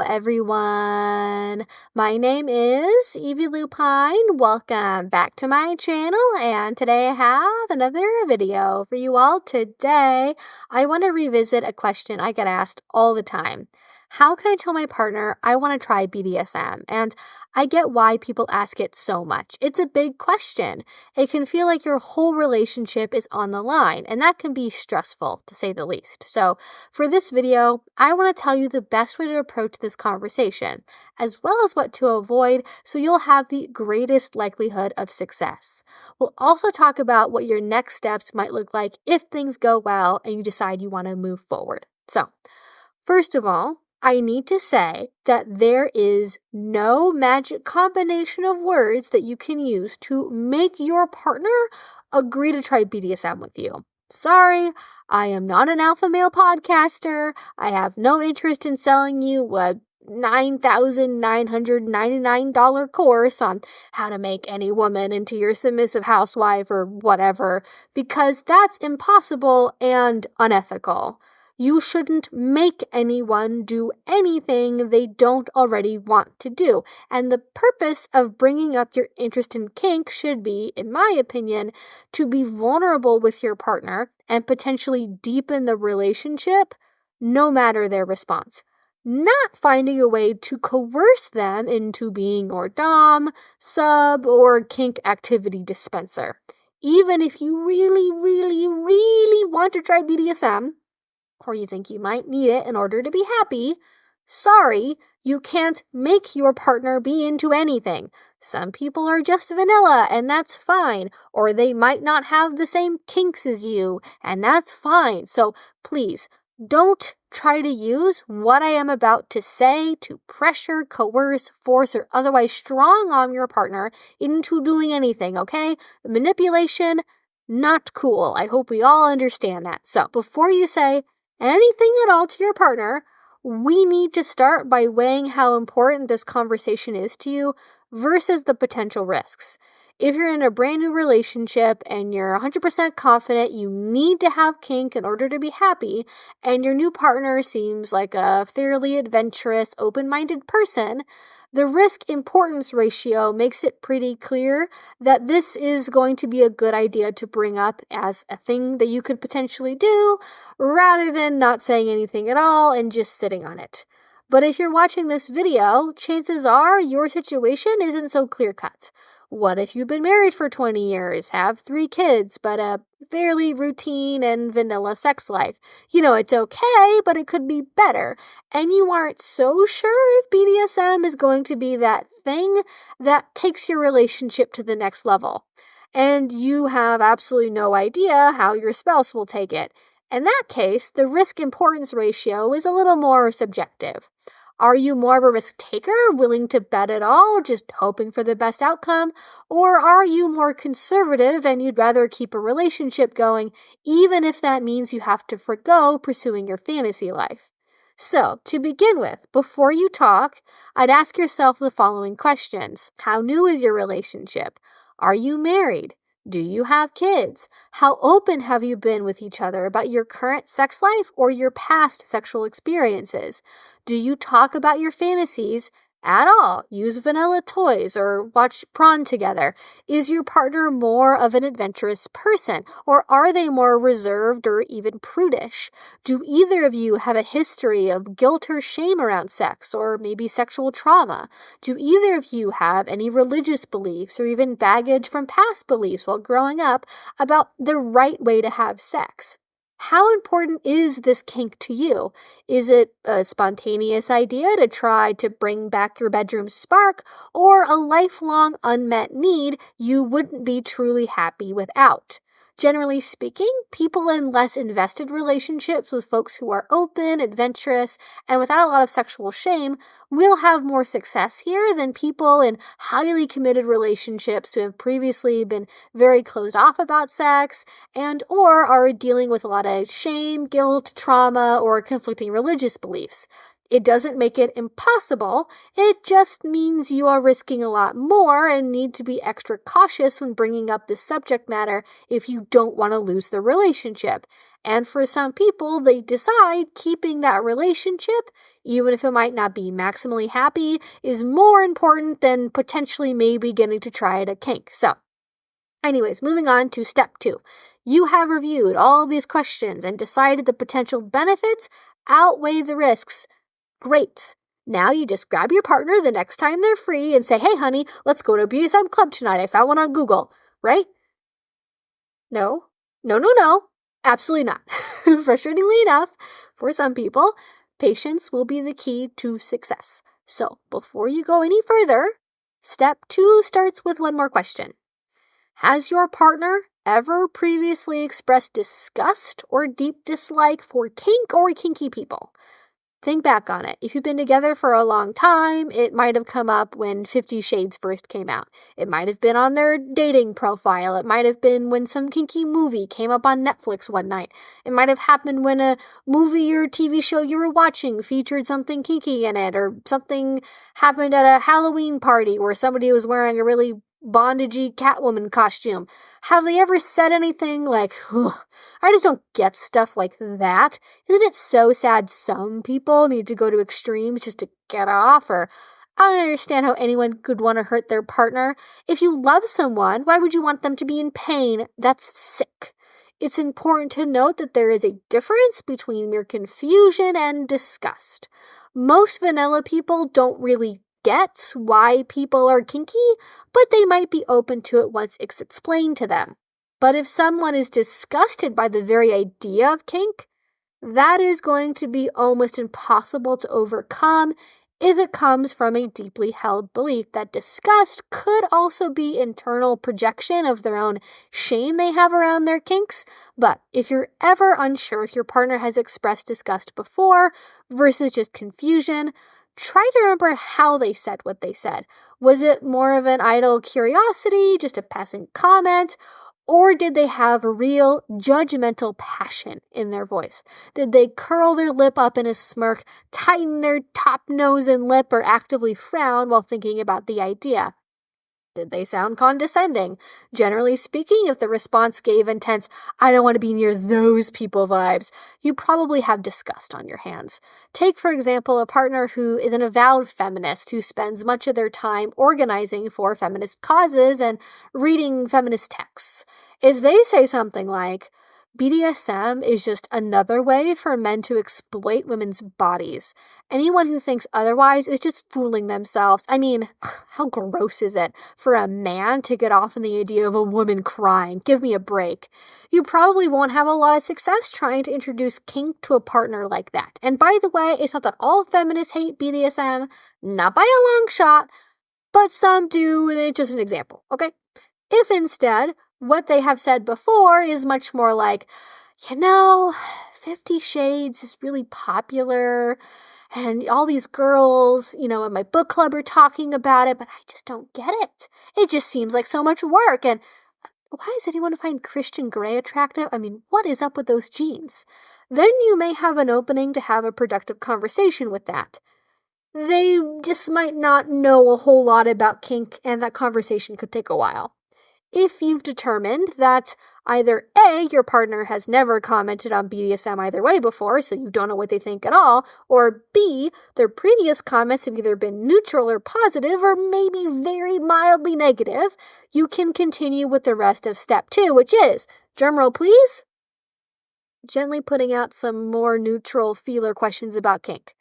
everyone. My name is Evie Lupine. Welcome back to my channel, and today I have another video for you all. Today, I want to revisit a question I get asked all the time. How can I tell my partner I want to try BDSM? And I get why people ask it so much. It's a big question. It can feel like your whole relationship is on the line, and that can be stressful, to say the least. So for this video, I want to tell you the best way to approach this conversation, as well as what to avoid so you'll have the greatest likelihood of success. We'll also talk about what your next steps might look like if things go well and you decide you want to move forward. So, first of all, I need to say that there is no magic combination of words that you can use to make your partner agree to try BDSM with you. Sorry, I am not an alpha male podcaster. I have no interest in selling you a $9,999 course on how to make any woman into your submissive housewife or whatever, because that's impossible and unethical. You shouldn't make anyone do anything they don't already want to do. And the purpose of bringing up your interest in kink should be, in my opinion, to be vulnerable with your partner and potentially deepen the relationship, no matter their response. Not finding a way to coerce them into being your dom, sub, or kink activity dispenser. Even if you really want to try BDSM, or you think you might need it in order to be happy, sorry, you can't make your partner be into anything. Some people are just vanilla, and that's fine. Or they might not have the same kinks as you, and that's fine. So please, don't try to use what I am about to say to pressure, coerce, force, or otherwise strong arm your partner into doing anything, okay? Manipulation, not cool. I hope we all understand that. So before you say anything at all to your partner, we need to start by weighing how important this conversation is to you versus the potential risks. If you're in a brand new relationship and you're 100% confident you need to have kink in order to be happy, and your new partner seems like a fairly adventurous, open-minded person, the risk-importance ratio makes it pretty clear that this is going to be a good idea to bring up as a thing that you could potentially do, rather than not saying anything at all and just sitting on it. But if you're watching this video, chances are your situation isn't so clear-cut. What if you've been married for 20 years, have 3 kids, but a fairly routine and vanilla sex life? You know, it's okay, but it could be better. And you aren't so sure if BDSM is going to be that thing that takes your relationship to the next level. And you have absolutely no idea how your spouse will take it. In that case, the risk-importance ratio is a little more subjective. Are you more of a risk taker, willing to bet it all, just hoping for the best outcome? Or are you more conservative and you'd rather keep a relationship going, even if that means you have to forgo pursuing your fantasy life? So, to begin with, before you talk, I'd ask yourself the following questions. How new is your relationship? Are you married? Do you have kids? How open have you been with each other about your current sex life or your past sexual experiences? Do you talk about your fantasies at all? Use vanilla toys or watch porn together? Is your partner more of an adventurous person, or are they more reserved or even prudish? Do either of you have a history of guilt or shame around sex, or maybe sexual trauma? Do either of you have any religious beliefs or even baggage from past beliefs while growing up about the right way to have sex? How important is this kink to you? Is it a spontaneous idea to try to bring back your bedroom spark, or a lifelong unmet need you wouldn't be truly happy without? Generally speaking, people in less invested relationships with folks who are open, adventurous, and without a lot of sexual shame will have more success here than people in highly committed relationships who have previously been very closed off about sex and or are dealing with a lot of shame, guilt, trauma, or conflicting religious beliefs. It doesn't make it impossible, it just means you are risking a lot more and need to be extra cautious when bringing up this subject matter if you don't want to lose the relationship. And for some people, they decide keeping that relationship, even if it might not be maximally happy, is more important than potentially maybe getting to try it a kink. So, anyways, moving on to step 2. You have reviewed all these questions and decided the potential benefits outweigh the risks. Great. Now you just grab your partner the next time they're free and say, hey, honey, let's go to a BDSM club tonight. I found one on Google, right? No. Absolutely not. Frustratingly enough, for some people, patience will be the key to success. So before you go any further, step 2 starts with one more question. Has your partner ever previously expressed disgust or deep dislike for kink or kinky people? Think back on it. If you've been together for a long time, it might have come up when 50 Shades first came out. It might have been on their dating profile. It might have been when some kinky movie came up on Netflix one night. It might have happened when a movie or TV show you were watching featured something kinky in it, or something happened at a Halloween party where somebody was wearing a really bondagey Catwoman costume. Have they ever said anything like, I just don't get stuff like that? Isn't it so sad some people need to go to extremes just to get off? Or I don't understand how anyone could want to hurt their partner. If you love someone, why would you want them to be in pain? That's sick. It's important to note that there is a difference between mere confusion and disgust. Most vanilla people don't really get why people are kinky, but they might be open to it once it's explained to them. But if someone is disgusted by the very idea of kink, that is going to be almost impossible to overcome if it comes from a deeply held belief that disgust could also be internal projection of their own shame they have around their kinks. But if you're ever unsure if your partner has expressed disgust before versus just confusion, try to remember how they said what they said. Was it more of an idle curiosity, just a passing comment? Or did they have a real judgmental passion in their voice? Did they curl their lip up in a smirk, tighten their top nose and lip, or actively frown while thinking about the idea? Did they sound condescending? Generally speaking, if the response gave intense, I don't want to be near those people vibes, you probably have disgust on your hands. Take, for example, a partner who is an avowed feminist who spends much of their time organizing for feminist causes and reading feminist texts. If they say something like, BDSM is just another way for men to exploit women's bodies. Anyone who thinks otherwise is just fooling themselves. I mean, how gross is it for a man to get off on the idea of a woman crying? Give me a break. You probably won't have a lot of success trying to introduce kink to a partner like that. And by the way, it's not that all feminists hate BDSM, not by a long shot, but some do, and it's just an example, okay? If instead, what they have said before is much more like, 50 Shades is really popular, and all these girls, in my book club are talking about it, but I just don't get it. It just seems like so much work, and why does anyone find Christian Grey attractive? I mean, what is up with those jeans? Then you may have an opening to have a productive conversation with that. They just might not know a whole lot about kink, and that conversation could take a while. If you've determined that either A, your partner has never commented on BDSM either way before, so you don't know what they think at all, or B, their previous comments have either been neutral or positive, or maybe very mildly negative, you can continue with the rest of step 2, which is, drumroll please, gently putting out some more neutral feeler questions about kink.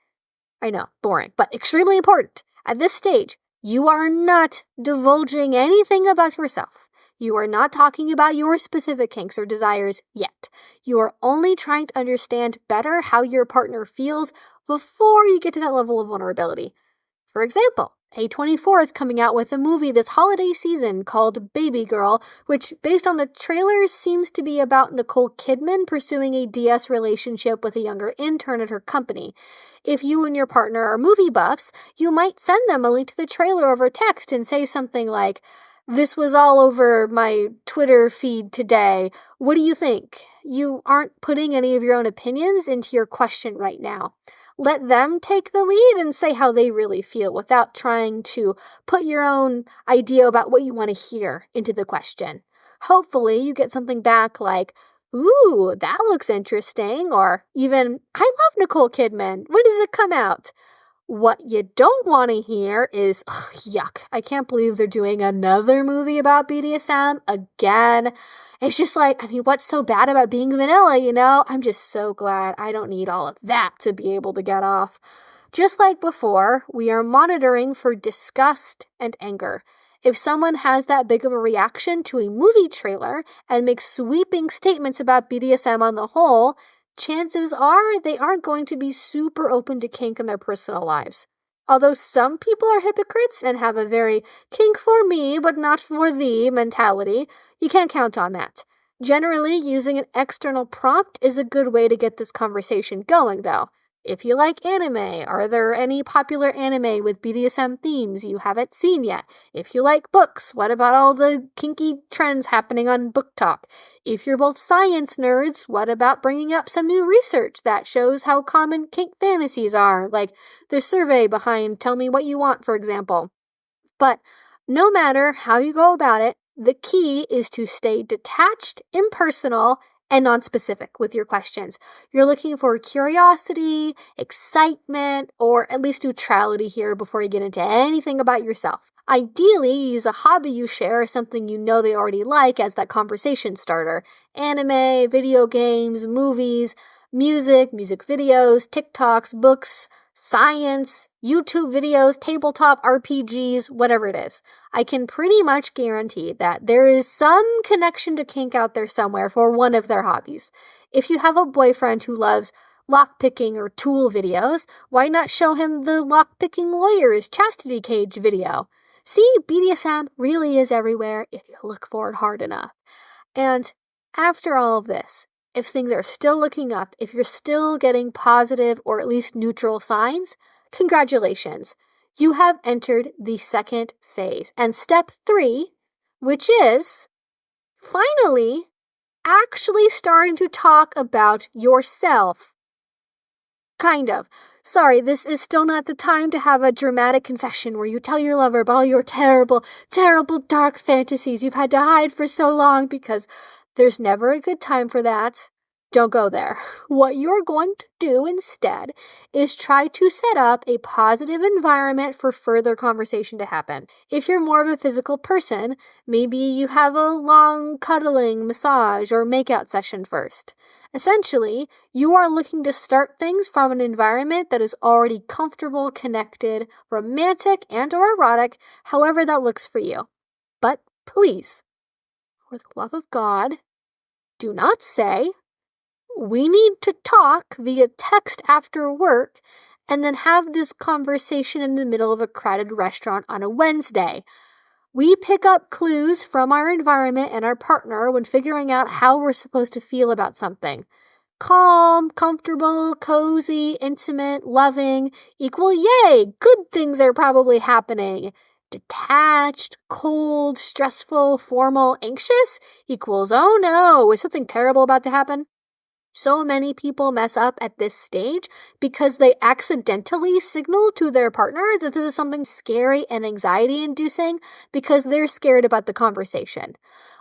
I know, boring, but extremely important. At this stage, you are not divulging anything about yourself. You are not talking about your specific kinks or desires yet. You are only trying to understand better how your partner feels before you get to that level of vulnerability. For example, A24 is coming out with a movie this holiday season called Baby Girl, which, based on the trailers, seems to be about Nicole Kidman pursuing a DS relationship with a younger intern at her company. If you and your partner are movie buffs, you might send them a link to the trailer over text and say something like, "This was all over my Twitter feed today. What do you think?" You aren't putting any of your own opinions into your question right now. Let them take the lead and say how they really feel without trying to put your own idea about what you want to hear into the question. Hopefully, you get something back like, Ooh, that looks interesting. Or even, I love Nicole Kidman. When does it come out? What you don't want to hear is, ugh, yuck, I can't believe they're doing another movie about BDSM again. It's just like, I mean, what's so bad about being vanilla, you know? I'm just so glad I don't need all of that to be able to get off. Just like before, we are monitoring for disgust and anger. If someone has that big of a reaction to a movie trailer and makes sweeping statements about BDSM on the whole, chances are they aren't going to be super open to kink in their personal lives. Although some people are hypocrites and have a very kink for me but not for thee mentality, you can't count on that. Generally, using an external prompt is a good way to get this conversation going, though. If you like anime, are there any popular anime with BDSM themes you haven't seen yet? If you like books, what about all the kinky trends happening on BookTok? If you're both science nerds, what about bringing up some new research that shows how common kink fantasies are, like the survey behind Tell Me What You Want, for example? But no matter how you go about it, the key is to stay detached, impersonal, and non-specific with your questions. You're looking for curiosity, excitement, or at least neutrality here before you get into anything about yourself. Ideally, use a hobby you share or something you know they already like as that conversation starter. Anime, video games, movies, music videos, TikToks, books, science, YouTube videos, tabletop RPGs, whatever it is. I can pretty much guarantee that there is some connection to kink out there somewhere for one of their hobbies. If you have a boyfriend who loves lockpicking or tool videos, why not show him the lockpicking lawyer's chastity cage video? See, BDSM really is everywhere if you look for it hard enough. And after all of this, if things are still looking up, if you're still getting positive or at least neutral signs, congratulations. You have entered the second phase. And step 3, which is finally actually starting to talk about yourself. Kind of. Sorry, this is still not the time to have a dramatic confession where you tell your lover about all your terrible, terrible dark fantasies you've had to hide for so long, because there's never a good time for that. Don't go there. What you're going to do instead is try to set up a positive environment for further conversation to happen. If you're more of a physical person, maybe you have a long cuddling, massage, or makeout session first. Essentially, you are looking to start things from an environment that is already comfortable, connected, romantic, and/or erotic, however that looks for you. But please, for the love of God, do not say, "We need to talk via text after work," and then have this conversation in the middle of a crowded restaurant on a Wednesday. We pick up clues from our environment and our partner when figuring out how we're supposed to feel about something. Calm, comfortable, cozy, intimate, loving equal yay, good things are probably happening. Detached, cold, stressful, formal, anxious equals oh no, is something terrible about to happen? So many people mess up at this stage because they accidentally signal to their partner that this is something scary and anxiety-inducing because they're scared about the conversation.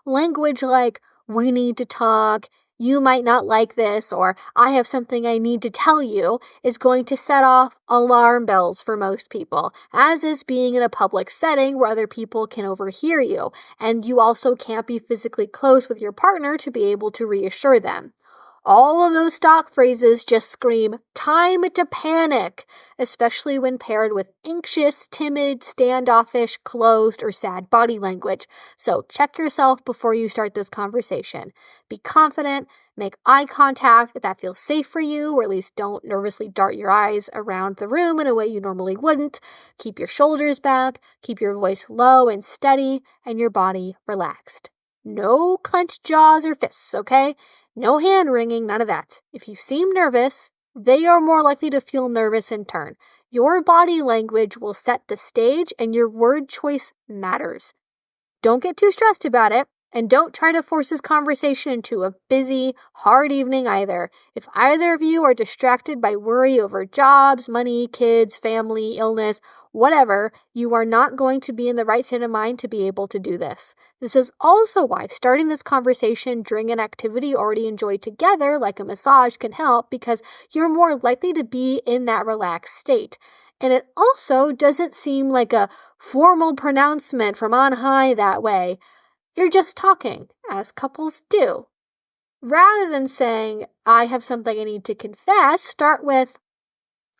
Language like, "we need to talk," "you might not like this," or "I have something I need to tell you," is going to set off alarm bells for most people, as is being in a public setting where other people can overhear you, and you also can't be physically close with your partner to be able to reassure them. All of those stock phrases just scream time to panic, especially when paired with anxious, timid, standoffish, closed, or sad body language. So check yourself before you start this conversation. Be confident, make eye contact if that feels safe for you, or at least don't nervously dart your eyes around the room in a way you normally wouldn't. Keep your shoulders back, keep your voice low and steady, and your body relaxed. No clenched jaws or fists, okay? No hand wringing, none of that. If you seem nervous, they are more likely to feel nervous in turn. Your body language will set the stage and your word choice matters. Don't get too stressed about it. And don't try to force this conversation into a busy, hard evening either. If either of you are distracted by worry over jobs, money, kids, family, illness, whatever, you are not going to be in the right state of mind to be able to do this. This is also why starting this conversation during an activity you already enjoyed together, like a massage, can help, because you're more likely to be in that relaxed state. And it also doesn't seem like a formal pronouncement from on high that way. You're just talking, as couples do. Rather than saying, I have something I need to confess, start with,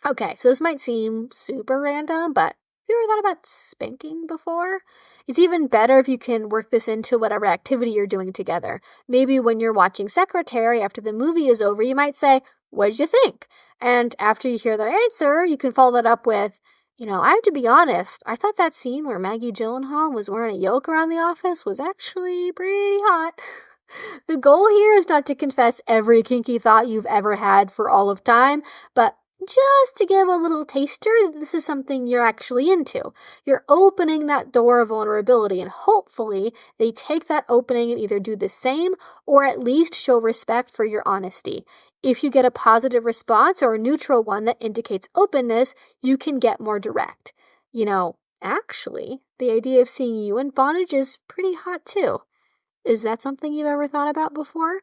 okay, so this might seem super random, but have you ever thought about spanking before? It's even better if you can work this into whatever activity you're doing together. Maybe when you're watching Secretary after the movie is over, you might say, what did you think? And after you hear their answer, you can follow that up with, I have to be honest, I thought that scene where Maggie Gyllenhaal was wearing a yoke around the office was actually pretty hot. The goal here is not to confess every kinky thought you've ever had for all of time, but just to give a little taster that this is something you're actually into. You're opening that door of vulnerability, and hopefully they take that opening and either do the same or at least show respect for your honesty. If you get a positive response or a neutral one that indicates openness, you can get more direct. Actually, the idea of seeing you in bondage is pretty hot too. Is that something you've ever thought about before?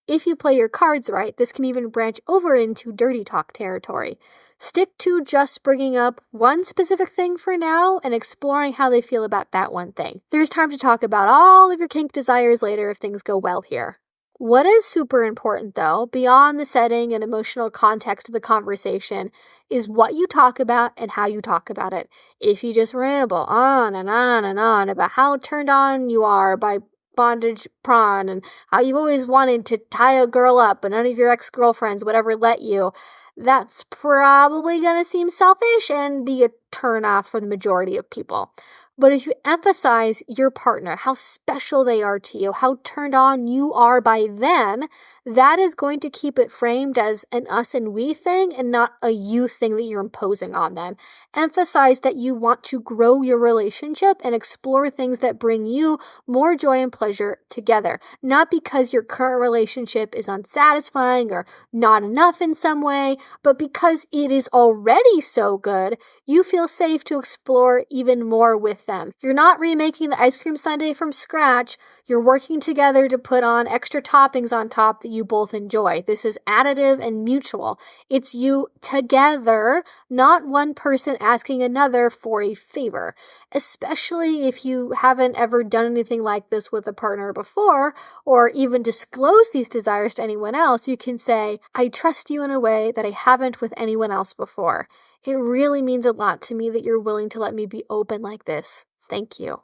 If you play your cards right, this can even branch over into dirty talk territory. Stick to just bringing up one specific thing for now and exploring how they feel about that one thing. There's time to talk about all of your kink desires later if things go well here. What is super important, though, beyond the setting and emotional context of the conversation, is what you talk about and how you talk about it. If you just ramble on and on and on about how turned on you are by bondage prawn and how you've always wanted to tie a girl up and none of your ex-girlfriends would ever let you, that's probably going to seem selfish and be a turn-off for the majority of people. But if you emphasize your partner, how special they are to you, how turned on you are by them, that is going to keep it framed as an us and we thing and not a you thing that you're imposing on them. Emphasize that you want to grow your relationship and explore things that bring you more joy and pleasure together. Not because your current relationship is unsatisfying or not enough in some way, but because it is already so good, you feel safe to explore even more with them. You're not remaking the ice cream sundae from scratch. You're working together to put on extra toppings on top that you both enjoy. This is additive and mutual. It's you together, not one person asking another for a favor. Especially if you haven't ever done anything like this with a partner before, or even disclose these desires to anyone else, you can say, I trust you in a way that I haven't with anyone else before. It really means a lot to me that you're willing to let me be open like this. Thank you.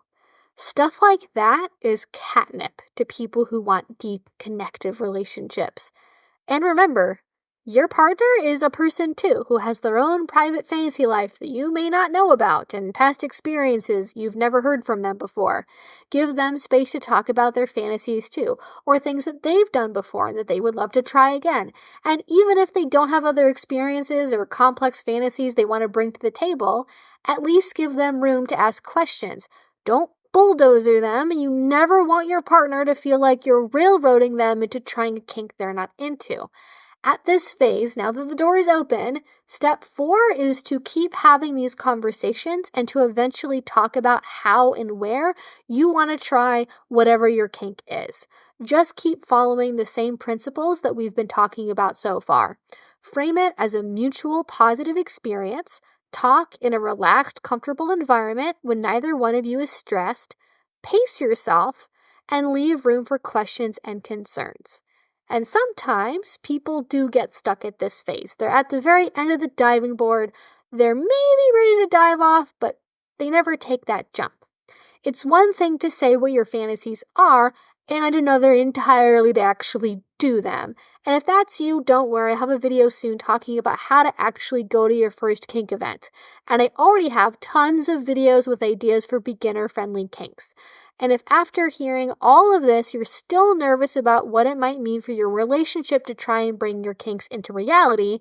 Stuff like that is catnip to people who want deep, connective relationships. And remember, your partner is a person too who has their own private fantasy life that you may not know about and past experiences you've never heard from them before. Give them space to talk about their fantasies too, or things that they've done before and that they would love to try again. And even if they don't have other experiences or complex fantasies they want to bring to the table, at least give them room to ask questions. Don't bulldozer them, and you never want your partner to feel like you're railroading them into trying a kink they're not into. At this phase, now that the door is open, step 4 is to keep having these conversations and to eventually talk about how and where you want to try whatever your kink is. Just keep following the same principles that we've been talking about so far. Frame it as a mutual positive experience. Talk in a relaxed, comfortable environment when neither one of you is stressed. Pace yourself and leave room for questions and concerns. And sometimes people do get stuck at this phase. They're at the very end of the diving board. They're maybe ready to dive off, but they never take that jump. It's one thing to say what your fantasies are, and another entirely to actually do them. And if that's you, don't worry, I have a video soon talking about how to actually go to your first kink event. And I already have tons of videos with ideas for beginner-friendly kinks. And if after hearing all of this, you're still nervous about what it might mean for your relationship to try and bring your kinks into reality,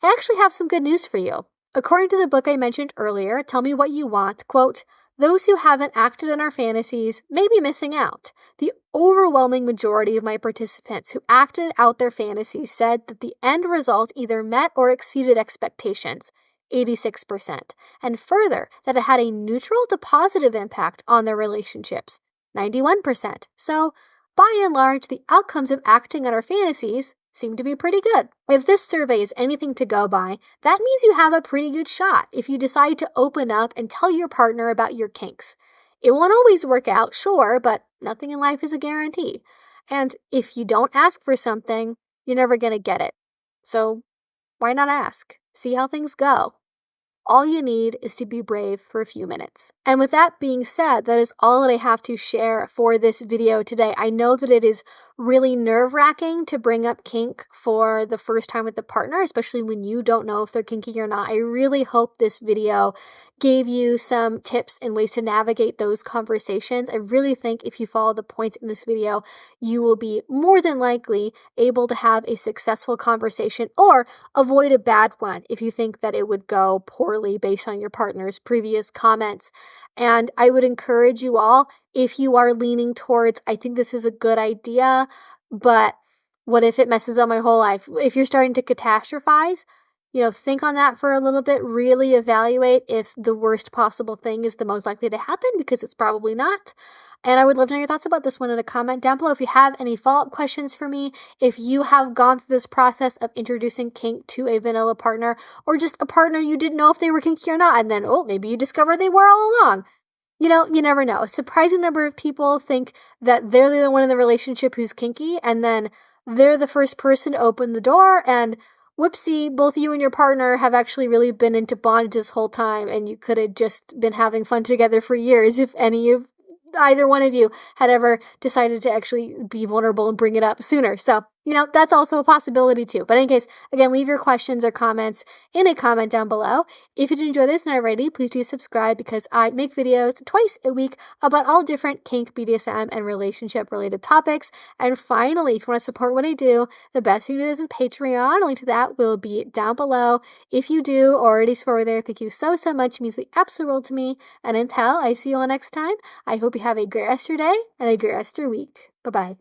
I actually have some good news for you. According to the book I mentioned earlier, Tell Me What You Want, quote, Those who haven't acted on our fantasies may be missing out. The overwhelming majority of my participants who acted out their fantasies said that the end result either met or exceeded expectations, 86%, and further, that it had a neutral to positive impact on their relationships, 91%. So, by and large, the outcomes of acting on our fantasies seem to be pretty good. If this survey is anything to go by, that means you have a pretty good shot if you decide to open up and tell your partner about your kinks. It won't always work out, sure, but nothing in life is a guarantee. And if you don't ask for something, you're never going to get it. So why not ask? See how things go. All you need is to be brave for a few minutes. And with that being said, that is all that I have to share for this video today. I know that it is really nerve-wracking to bring up kink for the first time with a partner, especially when you don't know if they're kinky or not. I really hope this video gave you some tips and ways to navigate those conversations. I really think if you follow the points in this video, you will be more than likely able to have a successful conversation or avoid a bad one if you think that it would go poorly based on your partner's previous comments. And I would encourage you all, if you are leaning towards, I think this is a good idea, but what if it messes up my whole life? If you're starting to catastrophize, think on that for a little bit, really evaluate if the worst possible thing is the most likely to happen, because it's probably not. And I would love to know your thoughts about this one in a comment down below. If you have any follow-up questions for me, if you have gone through this process of introducing kink to a vanilla partner, or just a partner you didn't know if they were kinky or not, and then, maybe you discovered they were all along. You never know. A surprising number of people think that they're the one in the relationship who's kinky, and then they're the first person to open the door, and whoopsie, both you and your partner have actually really been into bondage this whole time, and you could have just been having fun together for years if either one of you had ever decided to actually be vulnerable and bring it up sooner. So, that's also a possibility too. But in any case, again, leave your questions or comments in a comment down below. If you did enjoy this and are ready, please do subscribe, because I make videos twice a week about all different kink, BDSM, and relationship related topics. And finally, if you want to support what I do, the best thing to do is Patreon. A link to that will be down below. If you do already support there, thank you so much. It means the absolute world to me. And until I see you all next time, I hope you have a great rest of your day and a great rest of your week. Bye-bye.